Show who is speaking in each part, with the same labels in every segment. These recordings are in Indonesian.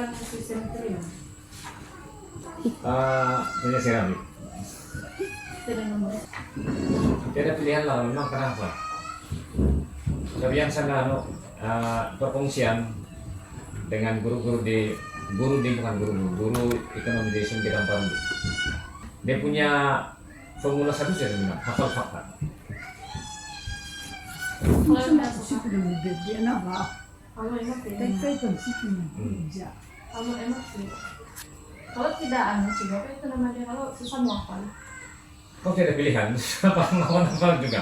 Speaker 1: soalan sistem itu?
Speaker 2: Punya seramik.
Speaker 1: Tidak nomor.
Speaker 2: Tidak pilihan lah, memang kenapa? Tapi yang sana perkongsian dengan guru ekonomi di Singkirang Paru. Dia punya formula satu saya bilang, hafal fakta.
Speaker 1: Kalau enak sih. Kalau tidak sih, apa itu namanya? Kalau susah mau hafal.
Speaker 2: Kau tidak pilihan, hafal juga.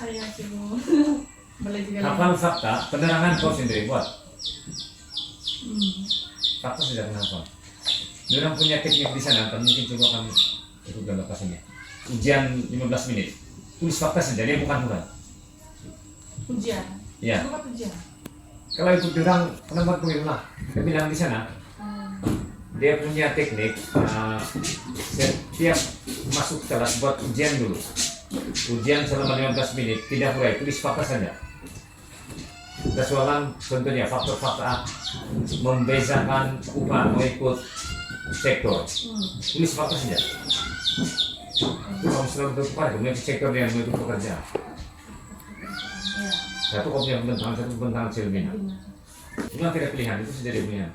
Speaker 1: Ayah sih bu. Boleh juga.
Speaker 2: Hafal fakta, penerangan kau sendiri buat. Fakta sudah kenapa? Dia orang punya teknik di sana, kan mungkin coba kami ikut dalam pasnya. Ujian 15 menit, tulis fakta saja, dia bukan huran.
Speaker 1: Ujian.
Speaker 2: Iya.
Speaker 1: Bukan ujian.
Speaker 2: Kalau ikut orang pendapat lah, dia bilang di sana, dia punya teknik setiap masuk kelas buat ujian dulu. Ujian selama 15 menit, tidak mulai, tulis fakta saja. Soalan tentunya faktor-faktor membezakan upah mengikut sektor. Tulis fakta saja. Itu kamu selalu berupaya mengikut sektor yang mengikut pekerja. Satu kau punya pembentangan, satu pembentangan silmiah. Memang tidak pilihan, itu sudah dia punya.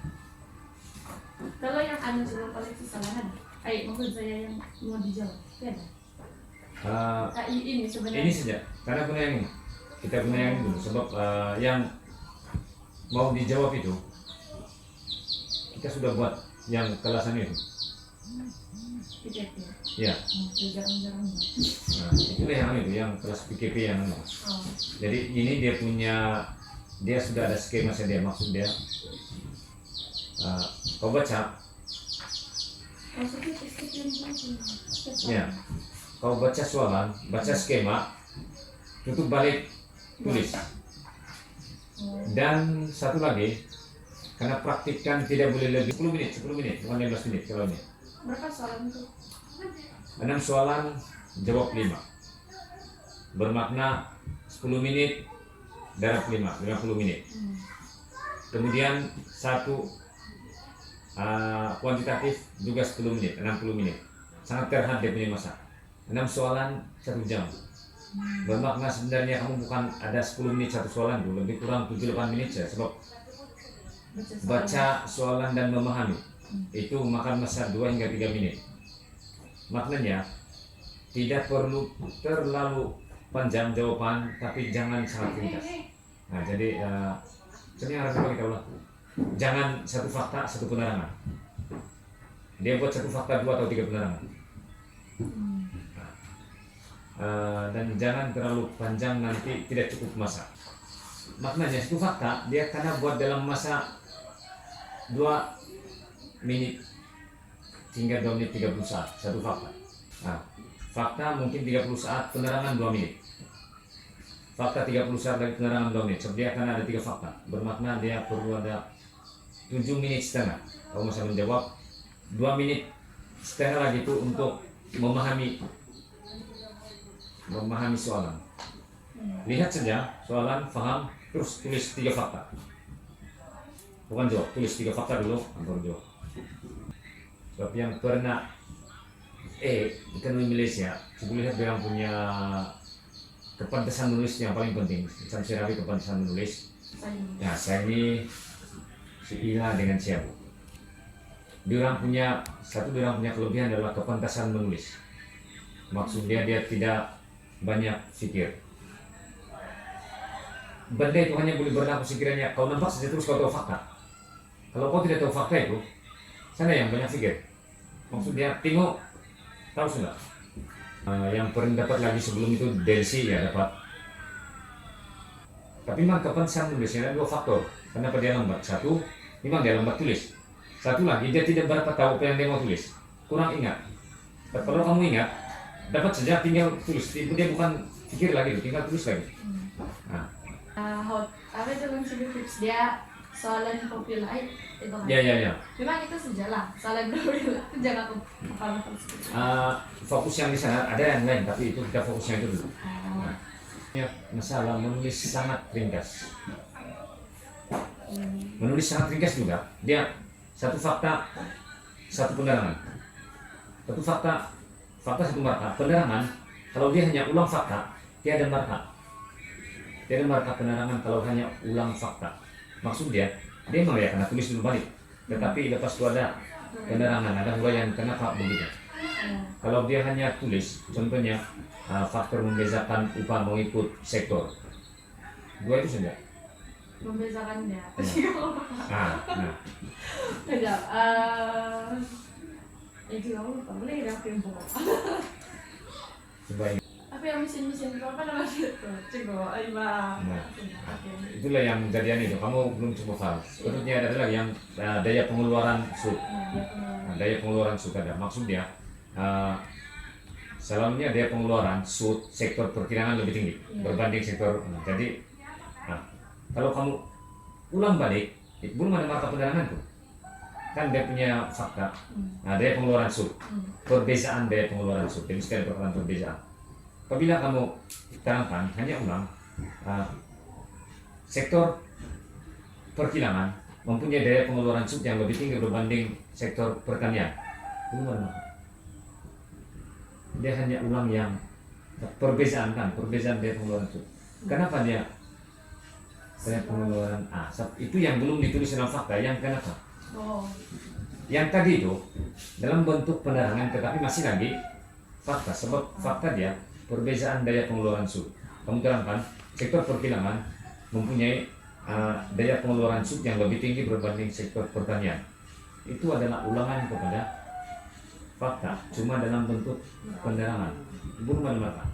Speaker 1: Kalau yang sebelum paling kesalahan, maksud saya yang mau dijawab, ada? Ini sebenarnya.
Speaker 2: Ini saja, karena punya yang ini. Kita punya yang ini dulu, sebab yang mau dijawab itu kita sudah buat yang kelasan itu.
Speaker 1: PKP.
Speaker 2: Ya.
Speaker 1: Jarang-jarang.
Speaker 2: Nah, itulah yang itu, yang kelas PKP yang itu. Jadi ini dia sudah ada skema saja, maksud dia. Kau baca. Ya. Kau baca soalan, baca skema, tutup balik, tulis. Dan satu lagi, karena praktikkan tidak boleh lebih 10 menit, bukan 15 menit kalau ini.
Speaker 1: Berapa soalan itu?
Speaker 2: 6 soalan, jawab 5. Bermakna 10 menit, darat 50 menit. Kemudian satu kuantitatif juga 10 menit, 60 menit. Sangat terhad dia punya masa. 6 soalan 1 jam. Bermakna sebenarnya kamu bukan ada 10 menit satu soalan dulu, lebih kurang 7-8 menit saja. Sebab baca soalan dan memahami itu makan masa 2 hingga 3 menit. Maknanya tidak perlu terlalu panjang jawaban, tapi jangan sangat ringkas. Nah, jadi ini harus kita ulang. Jangan satu fakta, satu penerangan. Dia buat satu fakta, 2 atau 3 penerangan. Dan jangan terlalu panjang, nanti tidak cukup masa. Maknanya satu fakta dia karena buat dalam masa 2 menit hingga 2 menit 30 saat satu fakta. Nah, fakta mungkin 30 saat, penerangan 2 menit. Fakta 30 saat lagi, penerangan 2 menit. Sebab dia akan ada 3 fakta. Bermakna dia perlu ada 7 menit setengah. Kalau bisa menjawab 2 menit setengah lagi itu untuk memahami soalan. Lihat saja soalan, faham, terus tulis 3 fakta. Bukan jawab, tulis 3 fakta dulu, baru jawab. Sebab yang pernah ekonomi Malaysia, sebelum lihat dia punya kepantasan menulis yang paling penting. Sampai rapi kepantasan menulis. Ya, saya ini si Ila dengan siapa? Dia punya kelebihan adalah kepantasan menulis. Maksudnya dia tidak banyak fikir. Benda itu hanya boleh berlaku sekiranya kau nampak saja terus kau tahu fakta. Kalau kau tidak tahu fakta itu, sana yang banyak fikir. Maksudnya tengok, tahu sudah. Yang paling dapat lagi sebelum itu Delsi ya dapat. Tapi memang kepantasan menulisnya ada 2 faktor. Kenapa dia lambat? Satu, memang dia lambat tulis. Satu lagi, dia tidak berapa tahu apa yang dia mau tulis. Kurang ingat. Tapi kalau kamu ingat, dapat saja tinggal tulis. Dia bukan pikir lagi, tinggal tulis lagi. Nah.
Speaker 1: Apa itu yang tips dia soalan populer itu kan?
Speaker 2: Ya.
Speaker 1: Memang itu sejalan. Soalan populer itu jangan apa
Speaker 2: fokus yang di sana ada yang lain, tapi itu kita fokusnya itu dulu. Nah, masalah menulis sangat ringkas. Menulis sangat ringkas juga. Dia satu fakta, satu penerangan. Satu fakta, satu marka. Penerangan, kalau dia hanya ulang fakta, tiada marka. Tiada marka penerangan kalau hanya ulang fakta. Maksud dia memang ya karena tulis dulu balik. Tetapi lepas itu ada penerangan, ada huraian kenapa begitu. Kalau dia hanya tulis, contohnya faktor membezakan upah mengikut sektor. Dua itu saja.
Speaker 1: Membezakannya.
Speaker 2: Nah.
Speaker 1: Tidak. Itu kamu lupa boleh ya tempo.
Speaker 2: Coba ini.
Speaker 1: Apa yang mesin-mesin itu apa namanya itu? Coba, Iba.
Speaker 2: Nah, itulah yang kejadian itu. Kamu belum coba hal. Berikutnya adalah yang daya pengeluaran sud. Daya pengeluaran sud ada. Maksudnya selalunya daya pengeluaran sud sektor perkiraan lebih tinggi berbanding sektor. Jadi kalau kamu ulang balik, belum ada marka penerangan tuh. Kan dia punya fakta. Daya pengeluaran sud. Perbezaan daya pengeluaran sud. Jadi sekali perkiraan perbezaan. Apabila kamu terangkan hanya ulang sektor perkilangan mempunyai daya pengeluaran sud yang lebih tinggi berbanding sektor pertanian. Belum ada. Dia hanya ulang yang perbezaan daya pengeluaran sud. Kenapa dia daya pengeluaran itu yang belum ditulis dalam fakta, yang kenapa? Yang tadi itu dalam bentuk penerangan tetapi masih lagi fakta, sebab fakta dia perbezaan daya pengeluaran sud. Kamu terangkan sektor perkilangan mempunyai daya pengeluaran sud yang lebih tinggi berbanding sektor pertanian. Itu adalah ulangan kepada fakta, cuma dalam bentuk penerangan. Belum ada marka.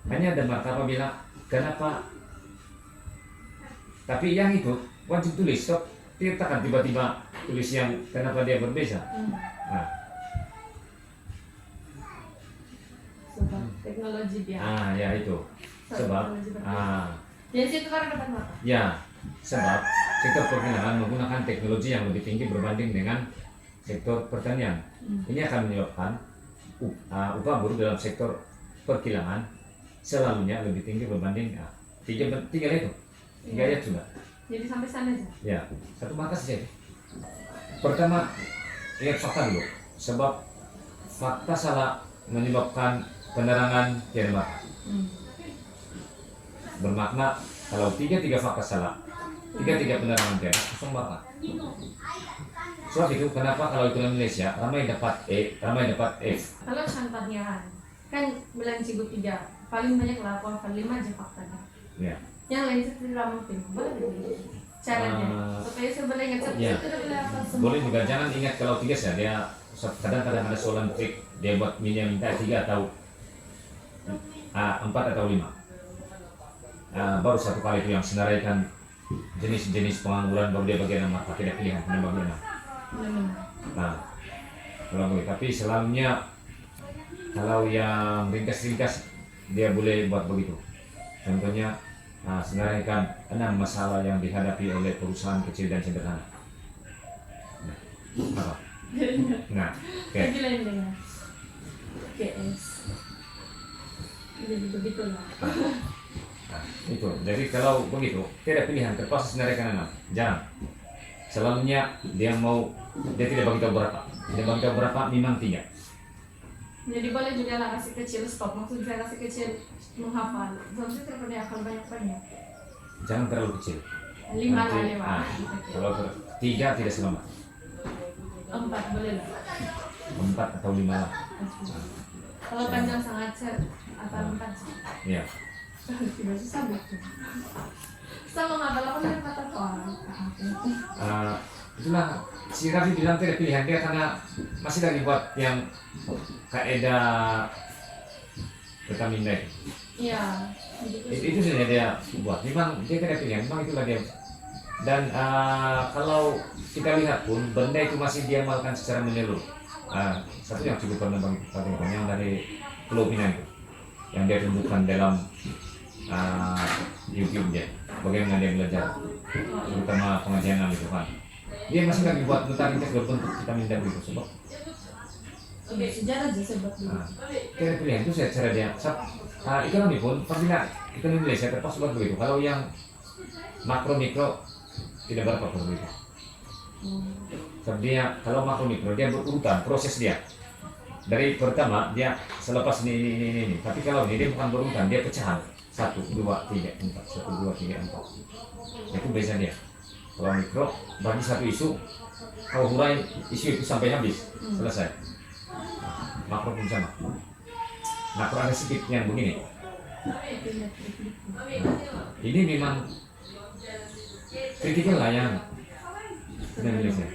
Speaker 2: Hanya ada marka apabila kenapa. Tapi yang itu wajib tulis. So, tidak tiba-tiba tulis yang kenapa dia berbeza.
Speaker 1: Sebab teknologi dia.
Speaker 2: Ya itu. Sebab
Speaker 1: Jadi situ kan dapat marka.
Speaker 2: Ya, sebab sektor perkilangan menggunakan teknologi yang lebih tinggi berbanding dengan sektor pertanian. Ini akan menyebabkan upah buruh dalam sektor perkilangan selalunya lebih tinggi berbanding tiga itu. Tiga ayat sudah.
Speaker 1: Jadi sampai sana aja.
Speaker 2: Ya, satu marka saja. Pertama, lihat fakta dulu. Sebab fakta salah menyebabkan penerangan tiada marka. Bermakna kalau tiga fakta salah, tiga penerangan tiada, kosong marka. Sebab itu kenapa kalau itu Malaysia ramai dapat E, ramai dapat F.
Speaker 1: Kalau contohnya kan bilang Cibu 3 paling banyak lah hafal 5 aja faktanya.
Speaker 2: Ya.
Speaker 1: Yang lain itu tidak mungkin. Boleh caranya supaya saya boleh ingat satu itu boleh hafal semua.
Speaker 2: Boleh juga, jangan ingat kalau 3 saja. Dia kadang-kadang ada soalan trik dia buat minta 3 atau 4 atau 5. Baru satu kali itu yang senaraikan jenis-jenis pengangguran baru dia bagian nama, tidak pilihan hanya bagian nama. Kalau boleh, tapi selalunya kalau yang ringkas-ringkas dia boleh buat begitu. Contohnya senaraikan 6 masalah yang dihadapi oleh perusahaan kecil dan sederhana.
Speaker 1: Lagi lain dengan KS. Jadi begitulah.
Speaker 2: Itu. Jadi kalau begitu tidak pilihan, terpaksa senaraikan 6. Jarang. Selalunya dia tidak bagi tahu berapa. Dia bagi tahu berapa memang 3.
Speaker 1: Jadi boleh juga lah kasih kecil stop, maksudnya kasih kecil menghafal. Soalnya terlalu hafal banyak.
Speaker 2: Jangan terlalu kecil.
Speaker 1: 5 lah 5.
Speaker 2: Kalau 3 tidak selamat.
Speaker 1: 4 boleh lah.
Speaker 2: 4 atau 5 lah.
Speaker 1: Kalau panjang sangat atau 4 sih.
Speaker 2: Iya.
Speaker 1: Tidak susah betul. Sama ngapal aku dari kata orang.
Speaker 2: Itulah si Raffi bilang tidak pilihan dia karena masih lagi buat yang kaidah Pertamina itu.
Speaker 1: Iya.
Speaker 2: Itu saja dia buat. Memang dia tidak pilihan. Memang itulah dia. Dan kalau kita lihat pun benda itu masih dia makan secara menyeluruh. Satu yang cukup pernah bagi yang dari Pulau Pinang itu, yang dia tunjukkan dalam YouTube-nya, bagaimana dia belajar, terutama pengajian itu kan. Dia masih lagi buat ringkas berbentuk vitamin D itu sebab.
Speaker 1: Sejarah aja sebab dulu.
Speaker 2: Tidak pilihan itu saya cara dia. Ekonomi pun apabila ekonomi Malaysia terpaksa buat begitu. Kalau yang makro mikro tidak berapa begitu. Tapi dia kalau makro mikro dia berurutan proses dia. Dari pertama dia selepas ini. Tapi kalau ini dia bukan berurutan, dia pecahan 1, 2, 3, 4, 1, 2, 3, 4. Itu beza dia. Kalau mikro bagi satu isu, kau hurai isu itu sampai habis, selesai. Makro pun sama. Makro ada sedikit yang begini. Ini memang kritikal lah yang Indonesia.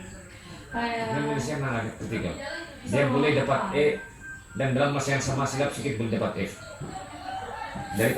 Speaker 2: Indonesia memang agak kritikal. Dia boleh dapat E dan dalam masa yang sama silap sedikit boleh dapat F. Dari